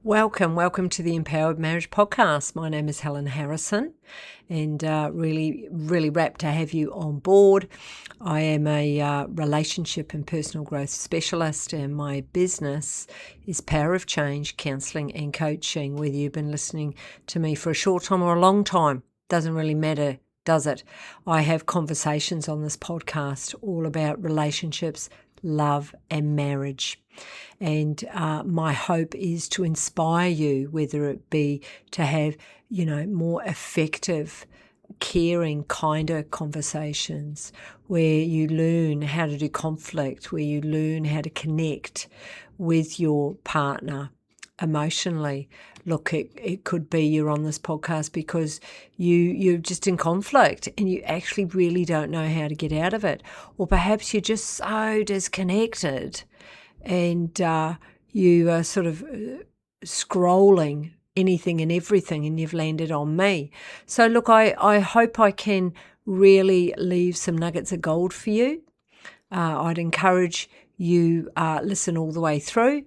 Welcome to the Empowered Marriage Podcast. My name is Helen Harrison, and really rapt to have you on board. I am a relationship and personal growth specialist, and my business is Power of Change, Counselling and Coaching. Whether you've been listening to me for a short time or a long time, doesn't really matter, does it? I have conversations on this podcast all about relationships, love and marriage. And my hope is to inspire you, whether it be to have, more effective, caring, kinder conversations where you learn how to do conflict, where you learn how to connect with your partner emotionally. Look, it could be you're on this podcast because you're just in conflict and you actually really don't know how to get out of it. Or perhaps you're just so disconnected and you are sort of scrolling anything and everything and you've landed on me. So look, I hope I can really leave some nuggets of gold for you. I'd encourage you listen all the way through.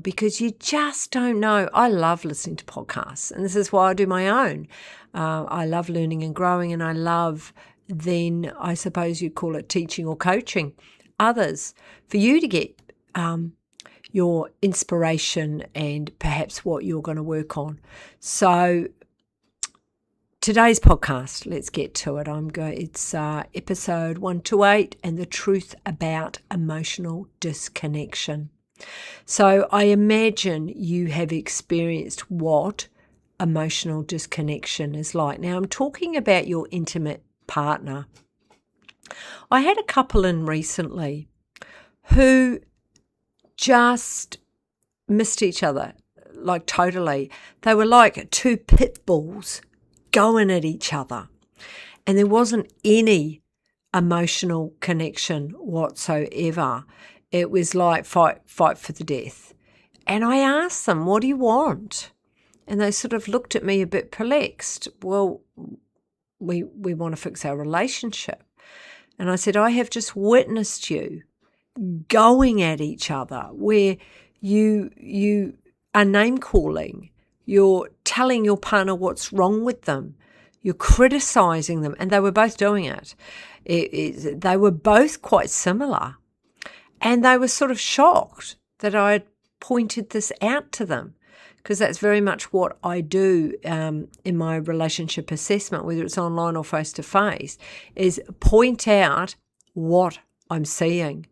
Because you just don't know. I love listening to podcasts, and this is why I do my own. I love learning and growing, and I love then, I suppose you'd call it teaching or coaching others for you to get your inspiration and perhaps what you're going to work on. So today's podcast, let's get to it. It's episode 128, and the truth about emotional disconnection. So I imagine you have experienced what emotional disconnection is like. Now I'm talking about your intimate partner. I had a couple in recently who just missed each other, like totally. They were like two pit bulls going at each other, and there wasn't any emotional connection whatsoever. It was like fight for the death. And I asked them, what do you want? And they sort of looked at me a bit perplexed. Well, we want to fix our relationship. And I said, I have just witnessed you going at each other where you are name calling. You're telling your partner what's wrong with them. You're criticizing them. And they were both doing it. They were both quite similar. And they were sort of shocked that I had pointed this out to them, because that's very much what I do in my relationship assessment, whether it's online or face-to-face, is point out what I'm seeing.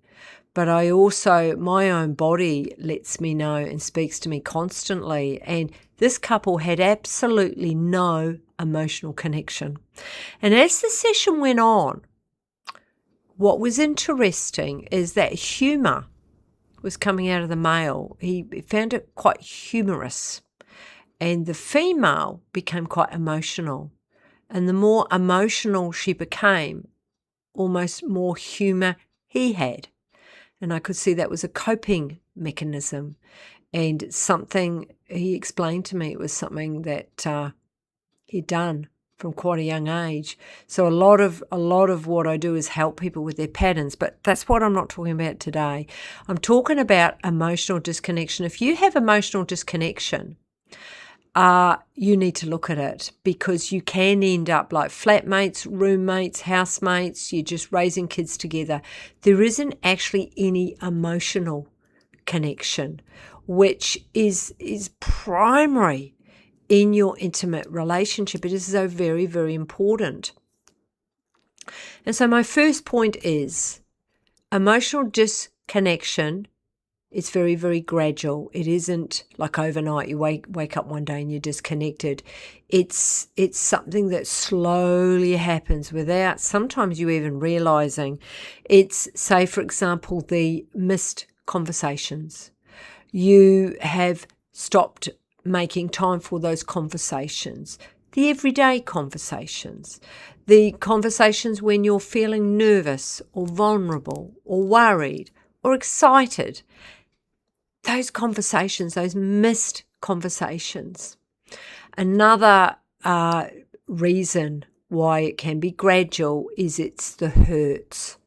But I also, my own body lets me know and speaks to me constantly. And this couple had absolutely no emotional connection. And as the session went on, what was interesting is that humour was coming out of the male. He found it quite humorous. And the female became quite emotional. And the more emotional she became, almost more humour he had. And I could see that was a coping mechanism. And something, he explained to me, it was something that he'd done from quite a young age. So a lot of what I do is help people with their patterns, but that's what I'm not talking about today. I'm talking about emotional disconnection. If you have emotional disconnection, you need to look at it, because you can end up like flatmates, roommates, housemates. You're just raising kids together. There isn't actually any emotional connection, which is primary in your intimate relationship. It is so very, very important. And so my first point is emotional disconnection. It's very, very gradual. It isn't like overnight. You wake up one day and you're disconnected. It's something that slowly happens without sometimes you even realizing. It's, say, for example, the missed conversations. You have stopped making time for those conversations, the everyday conversations, the conversations when you're feeling nervous or vulnerable or worried or excited. Those conversations, those missed conversations. Another reason why it can be gradual is it's the hurts.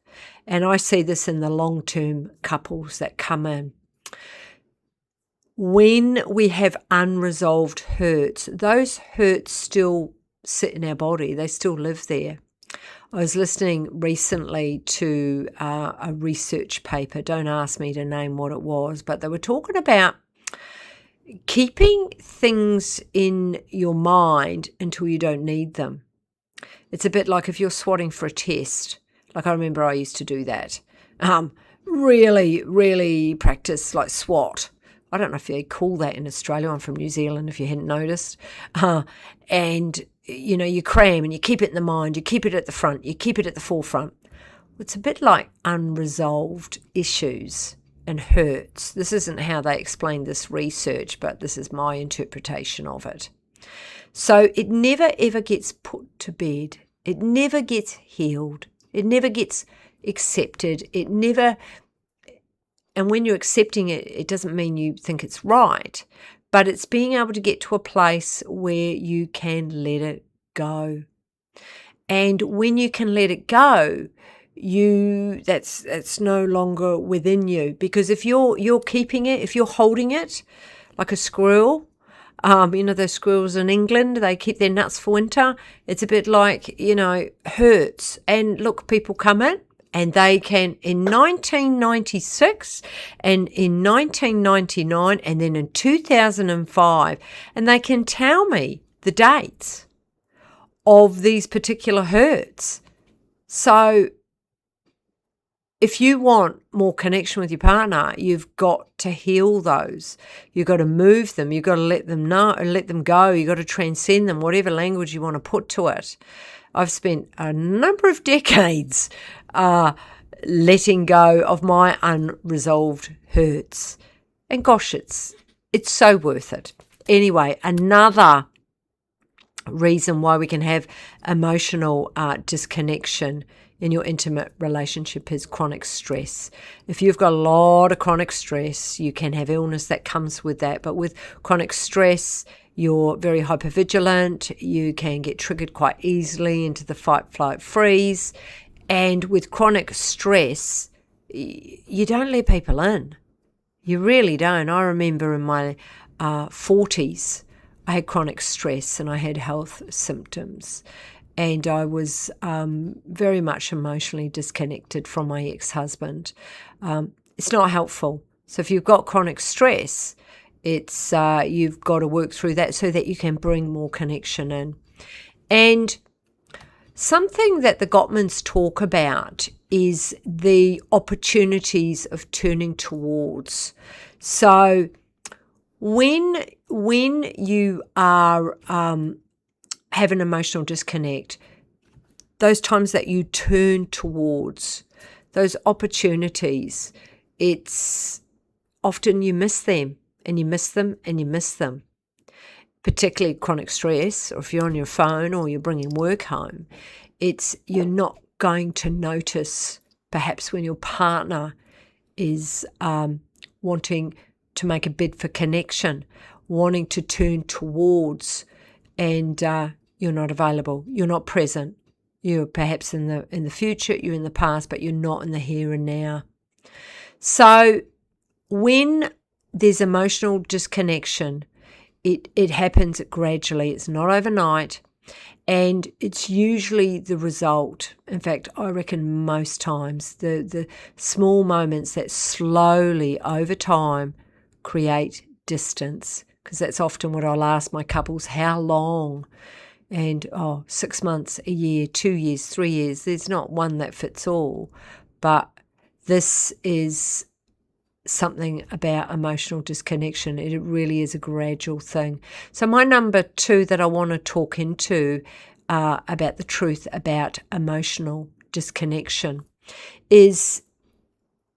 And I see this in the long-term couples that come in. when we have unresolved hurts, those hurts still sit in our body. They still live there. I was listening recently to a research paper. Don't ask me to name what it was, but they were talking about keeping things in your mind until you don't need them. It's a bit like if you're swatting for a test. Like I remember I used to do that. Really practice like SWAT. I don't know if they call that in Australia. I'm from New Zealand, if you hadn't noticed. And, you cram and you keep it in the mind. You keep it at the front. You keep it at the forefront. It's a bit like unresolved issues and hurts. This isn't how they explain this research, but this is my interpretation of it. So it never, ever gets put to bed. It never gets healed. It never gets accepted. And when you're accepting it, it doesn't mean you think it's right, but it's being able to get to a place where you can let it go. And when you can let it go, that's no longer within you. Because if you're keeping it, if you're holding it like a squirrel, those squirrels in England, they keep their nuts for winter. It's a bit like, hurts. And look, people come in and they can, in 1996 and in 1999 and then in 2005, and they can tell me the dates of these particular hurts. So if you want more connection with your partner, you've got to heal those. You've got to move them. You've got to let them know, let them go. You've got to transcend them, whatever language you want to put to it. I've spent a number of decades letting go of my unresolved hurts. And gosh, it's so worth it. Anyway, another reason why we can have emotional disconnection in your intimate relationship is chronic stress. If you've got a lot of chronic stress, you can have illness that comes with that. But with chronic stress, you're very hypervigilant. You can get triggered quite easily into the fight, flight, freeze. And with chronic stress, you don't let people in. You really don't. I remember in my 40s, I had chronic stress and I had health symptoms. And I was very much emotionally disconnected from my ex-husband. It's not helpful. So if you've got chronic stress, it's you've got to work through that so that you can bring more connection in. And something that the Gottmans talk about is the opportunities of turning towards. So when you are have an emotional disconnect, those times that you turn towards those opportunities, it's often you miss them and you miss them and you miss them. Particularly chronic stress, or if you're on your phone or you're bringing work home, you're not going to notice perhaps when your partner is wanting to make a bid for connection, wanting to turn towards, and you're not available, you're not present. You're perhaps in the future, you're in the past, but you're not in the here and now. So when there's emotional disconnection, it happens gradually. It's not overnight, and it's usually the result. In fact, I reckon most times the small moments that slowly over time create distance, because that's often what I'll ask my couples, how long? And 6 months, a year, 2 years, 3 years. There's not one that fits all, but this is something about emotional disconnection. It really is a gradual thing. So my number 2 that I want to talk into about the truth about emotional disconnection is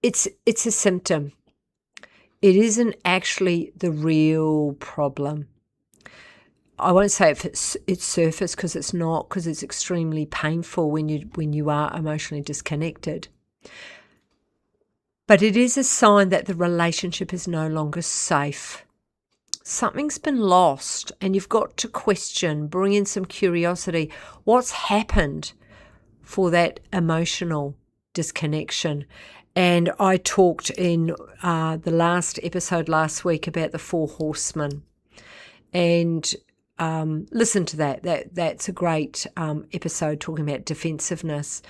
it's a symptom. It isn't actually the real problem. I won't say if it's surface, because it's not, because it's extremely painful when you are emotionally disconnected. But it is a sign that the relationship is no longer safe. Something's been lost, and you've got to question, bring in some curiosity. What's happened for that emotional disconnection? And I talked in the last episode last week about the 4 horsemen. And listen to that. That's a great episode talking about defensiveness.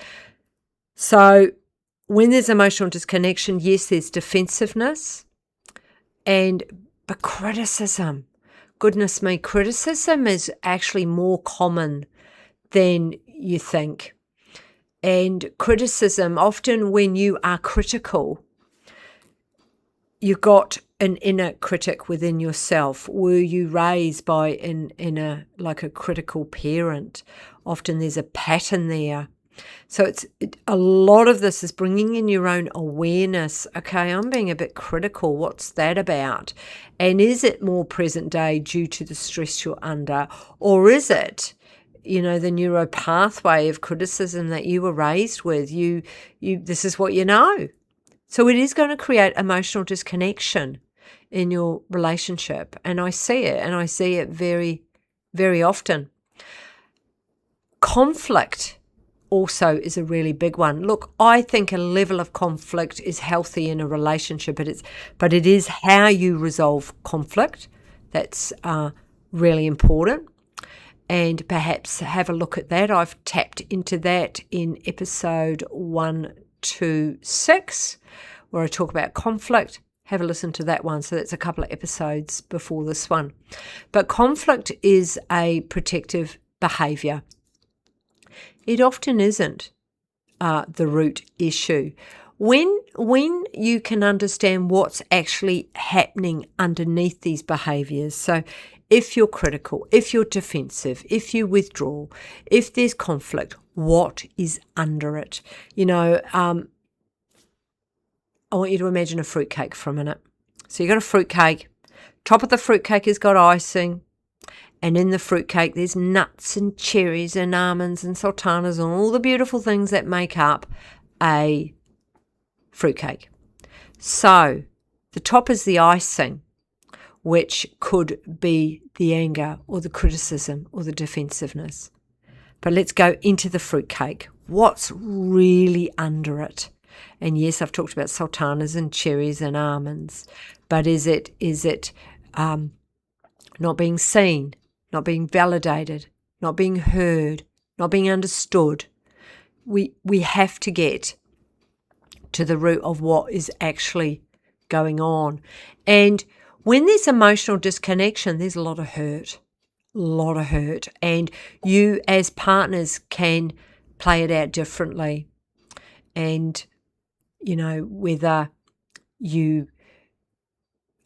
So when there's emotional disconnection, yes, there's defensiveness, but criticism. Goodness me, criticism is actually more common than you think. And criticism, often when you are critical, you've got an inner critic within yourself. Were you raised by like a critical parent? Often there's a pattern there. So a lot of this is bringing in your own awareness. Okay, I'm being a bit critical. What's that about? And is it more present day due to the stress you're under? Or is it, the neuro pathway of criticism that you were raised with? This is what you know. So it is going to create emotional disconnection in your relationship. And I see it very, very often. Conflict also is a really big one. Look, I think a level of conflict is healthy in a relationship, but it is how you resolve conflict that's really important. And perhaps have a look at that. I've tapped into that in episode 126, where I talk about conflict. Have a listen to that one. So that's a couple of episodes before this one. But conflict is a protective behaviour. It often isn't the root issue. When you can understand what's actually happening underneath these behaviours, so if you're critical, if you're defensive, if you withdraw, if there's conflict, what is under it? I want you to imagine a fruitcake for a minute. So you've got a fruitcake. Top of the fruitcake has got icing. And in the fruitcake, there's nuts and cherries and almonds and sultanas and all the beautiful things that make up a fruitcake. So the top is the icing, which could be the anger or the criticism or the defensiveness. But let's go into the fruitcake. What's really under it? And yes, I've talked about sultanas and cherries and almonds, but is it not being seen, not being validated, not being heard, not being understood? We have to get to the root of what is actually going on. And when there's emotional disconnection, there's a lot of hurt. And you as partners can play it out differently. And, whether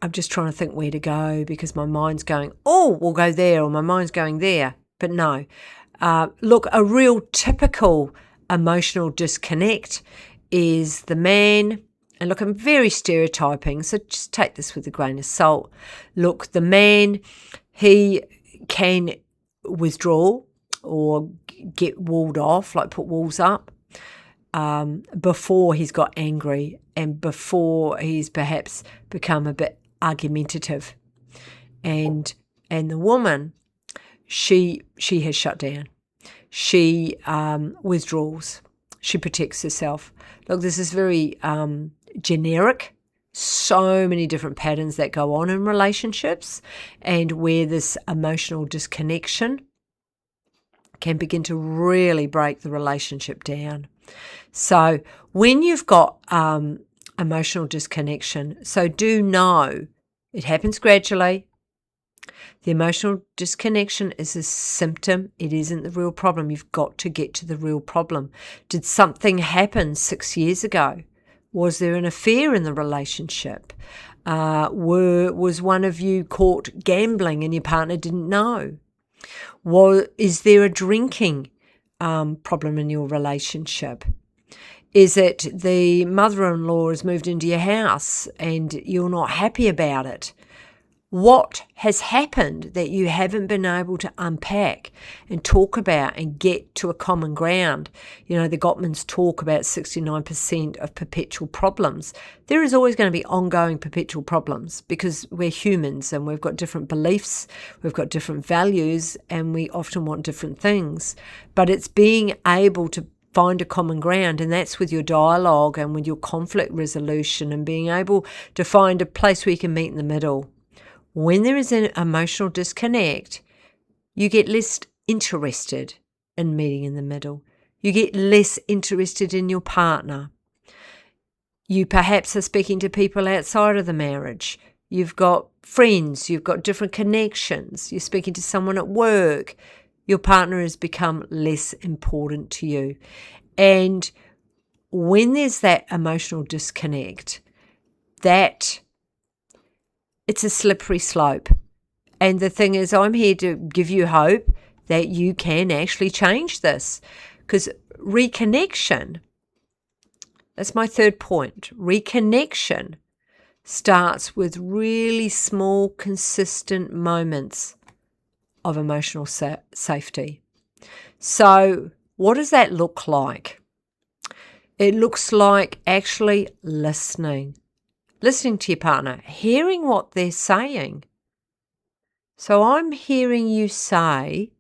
I'm just trying to think where to go because my mind's going, oh, we'll go there, or my mind's going there. But no. Look, a real typical emotional disconnect is the man, and look, I'm very stereotyping, so just take this with a grain of salt. Look, the man, he can withdraw or get walled off, like put walls up, before he's got angry and before he's perhaps become a bit argumentative. And the woman, she has shut down. She withdraws. She protects herself. Look, this is very generic. So many different patterns that go on in relationships, and where this emotional disconnection can begin to really break the relationship down. So when you've got emotional disconnection, so do know it happens gradually. The emotional disconnection is a symptom. It isn't the real problem. You've got to get to the real problem. Did something happen 6 years ago? Was there an affair in the relationship? Was one of you caught gambling and your partner didn't know? Is there a drinking problem in your relationship? Is it the mother-in-law has moved into your house and you're not happy about it? What has happened that you haven't been able to unpack and talk about and get to a common ground? The Gottmans talk about 69% of perpetual problems. There is always going to be ongoing perpetual problems because we're humans and we've got different beliefs, we've got different values, and we often want different things. But it's being able to find a common ground, and that's with your dialogue and with your conflict resolution and being able to find a place where you can meet in the middle. When there is an emotional disconnect, you get less interested in meeting in the middle. You get less interested in your partner. You perhaps are speaking to people outside of the marriage. You've got friends, you've got different connections, you're speaking to someone at work. Your partner has become less important to you. And when there's that emotional disconnect, that it's a slippery slope. And the thing is, I'm here to give you hope that you can actually change this. Because reconnection, that's my third point. Reconnection starts with really small, consistent moments of emotional safety. So what does that look like? It looks like actually listening to your partner, hearing what they're saying. So I'm hearing you say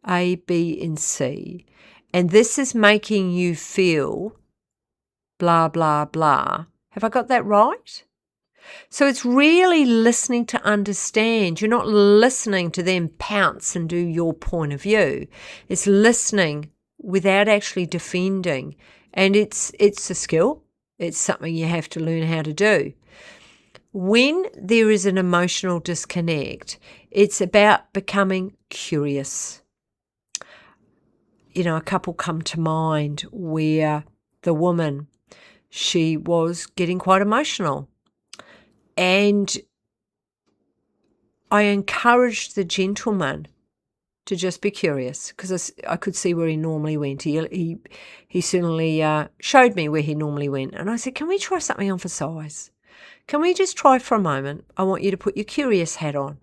A, B, and C, and this is making you feel blah, blah, blah. Have I got that right? So it's really listening to understand. You're not listening to them pounce and do your point of view. It's listening without actually defending. And it's a skill. It's something you have to learn how to do. When there is an emotional disconnect, it's about becoming curious. A couple come to mind where the woman, she was getting quite emotional. And I encouraged the gentleman to just be curious, because I could see where he normally went. He certainly showed me where he normally went. And I said, can we try something on for size? Can we just try for a moment? I want you to put your curious hat on.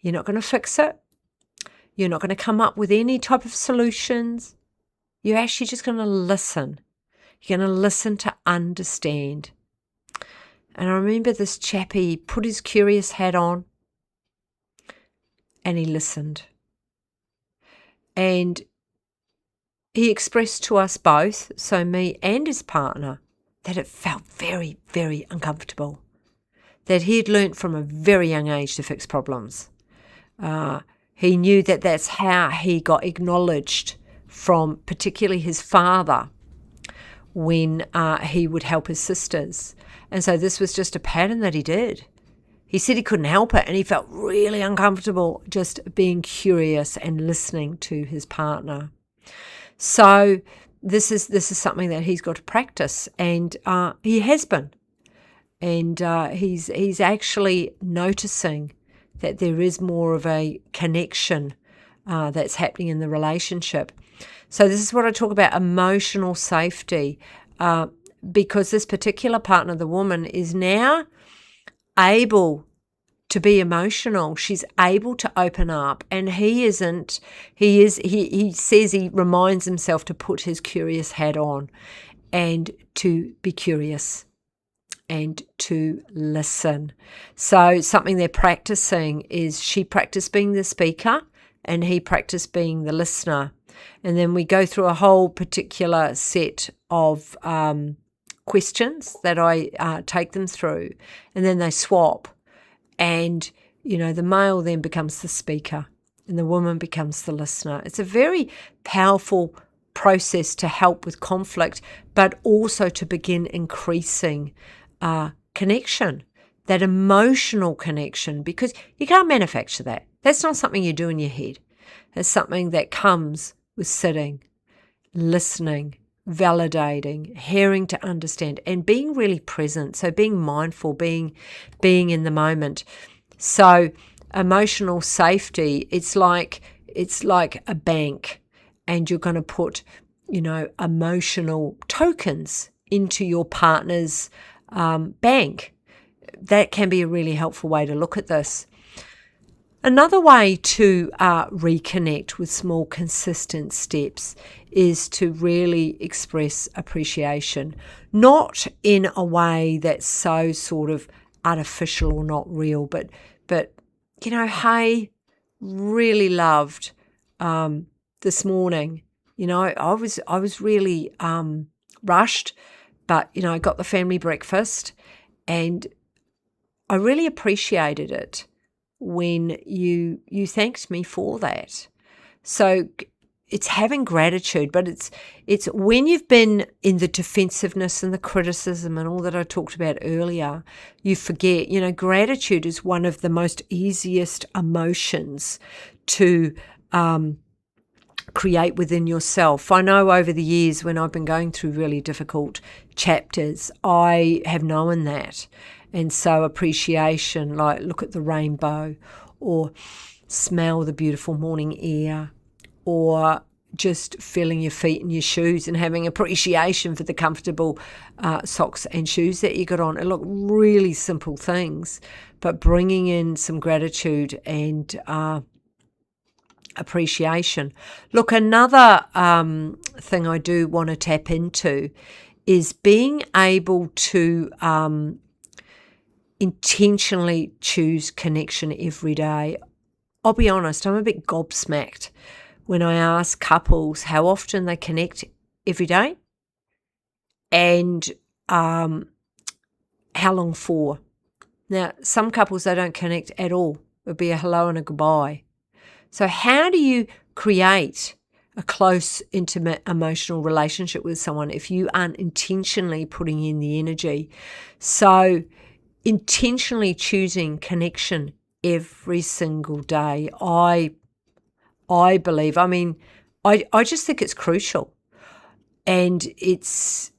You're not going to fix it. You're not going to come up with any type of solutions. You're actually just going to listen. You're going to listen to understand. And I remember this chappie put his curious hat on and he listened. And he expressed to us both, so me and his partner, that it felt very, very uncomfortable. That he had learnt from a very young age to fix problems. He knew that that's how he got acknowledged from particularly his father when he would help his sisters. And so this was just a pattern that he did. He said he couldn't help it, and he felt really uncomfortable just being curious and listening to his partner. So this is something that he's got to practice, and he has been. And he's actually noticing that there is more of a connection that's happening in the relationship. So this is what I talk about, emotional safety, because this particular partner, the woman, is now able to be emotional. She's able to open up, and he isn't. He says he reminds himself to put his curious hat on and to be curious and to listen. So something they're practicing is she practiced being the speaker and he practiced being the listener. And then we go through a whole particular set of questions that I take them through, and then they swap. And, the male then becomes the speaker and the woman becomes the listener. It's a very powerful process to help with conflict, but also to begin increasing connection, that emotional connection, because you can't manufacture that. That's not something you do in your head. It's something that comes with sitting, listening, validating, hearing to understand, and being really present. So being mindful, being in the moment. So emotional safety, it's like a bank, and you're going to put, emotional tokens into your partner's bank. That can be a really helpful way to look at this. Another way to reconnect with small, consistent steps is to really express appreciation, not in a way that's so sort of artificial or not real, but hey, really loved this morning I was really rushed, but, I got the family breakfast and I really appreciated it when you thanked me for that. So it's having gratitude, but it's when you've been in the defensiveness and the criticism and all that I talked about earlier, you forget, gratitude is one of the most easiest emotions to create within yourself. I know over the years when I've been going through really difficult chapters, I have known that. And so appreciation, like look at the rainbow or smell the beautiful morning air, or just feeling your feet in your shoes and having appreciation for the comfortable socks and shoes that you got on. Look, really simple things, but bringing in some gratitude and appreciation. Look, another thing I do want to tap into is being able to intentionally choose connection every day. I'll be honest, I'm a bit gobsmacked when I ask couples how often they connect every day and how long for. Now, some couples, they don't connect at all. It'll be a hello and a goodbye. So how do you create a close, intimate, emotional relationship with someone if you aren't intentionally putting in the energy? So intentionally choosing connection every single day, I believe, I just think it's crucial. And it's,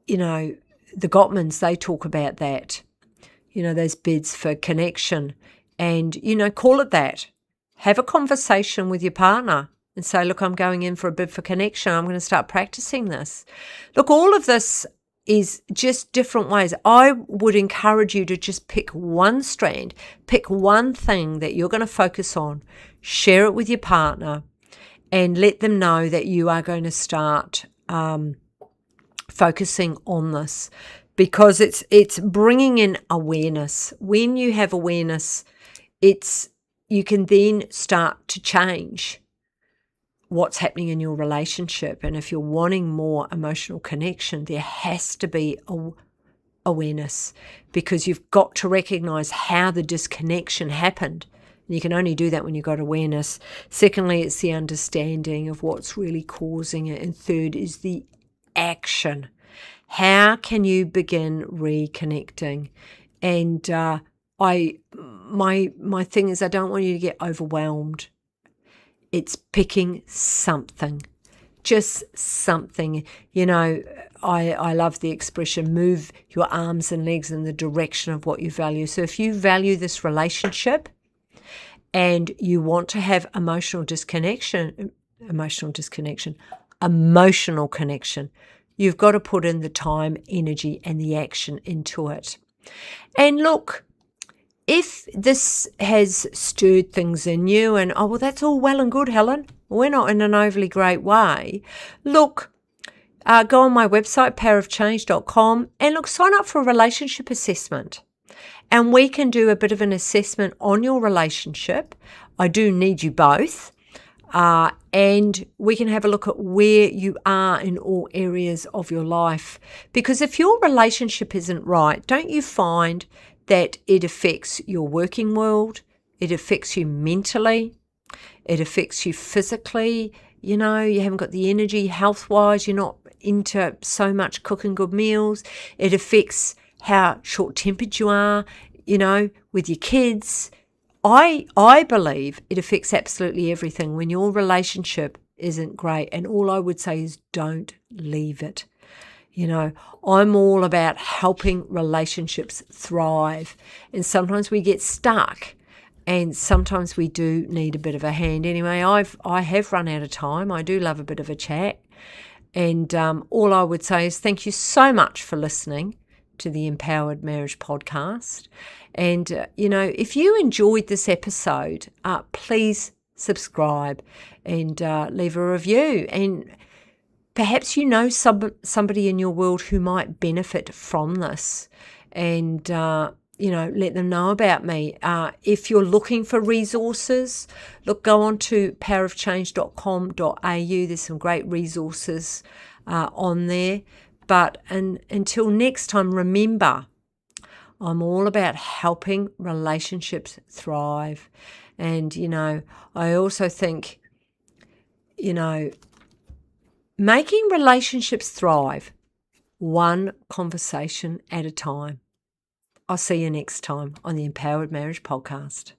the Gottmans, they talk about that, those bids for connection and, call it that. Have a conversation with your partner and say, look, I'm going in for a bid for connection. I'm going to start practicing this. Look, all of this is just different ways. I would encourage you to just pick one strand, pick one thing that you're going to focus on, share it with your partner, and let them know that you are going to start focusing on this, because it's bringing in awareness. When you have awareness, you can then start to change what's happening in your relationship. And if you're wanting more emotional connection, there has to be awareness, because you've got to recognize how the disconnection happened. And you can only do that when you've got awareness. Secondly, it's the understanding of what's really causing it. And third is the action. How can you begin reconnecting? And my thing is, I don't want you to get overwhelmed. It's picking something, just something. I love the expression, move your arms and legs in the direction of what you value. So if you value this relationship and you want to have emotional connection, you've got to put in the time, energy, and the action into it. And look, if this has stirred things in you and, well, that's all well and good, Helen, we're not in an overly great way. Look, go on my website, powerofchange.com, and look, sign up for a relationship assessment. And we can do a bit of an assessment on your relationship. I do need you both. And we can have a look at where you are in all areas of your life. Because if your relationship isn't right, don't you find that it affects your working world, it affects you mentally, it affects you physically, you haven't got the energy health-wise, you're not into so much cooking good meals, it affects how short-tempered you are, with your kids. I believe it affects absolutely everything when your relationship isn't great. And all I would say is don't leave it. I'm all about helping relationships thrive. And sometimes we get stuck and sometimes we do need a bit of a hand. Anyway, I have run out of time. I do love a bit of a chat. And all I would say is thank you so much for listening to the Empowered Marriage Podcast. And, if you enjoyed this episode, please subscribe and leave a review. And perhaps somebody in your world who might benefit from this. And, let them know about me. If you're looking for resources, go on to powerofchange.com.au. There's some great resources on there. But until next time, remember, I'm all about helping relationships thrive. And, I also think, making relationships thrive one conversation at a time. I'll see you next time on the Empowered Marriage Podcast.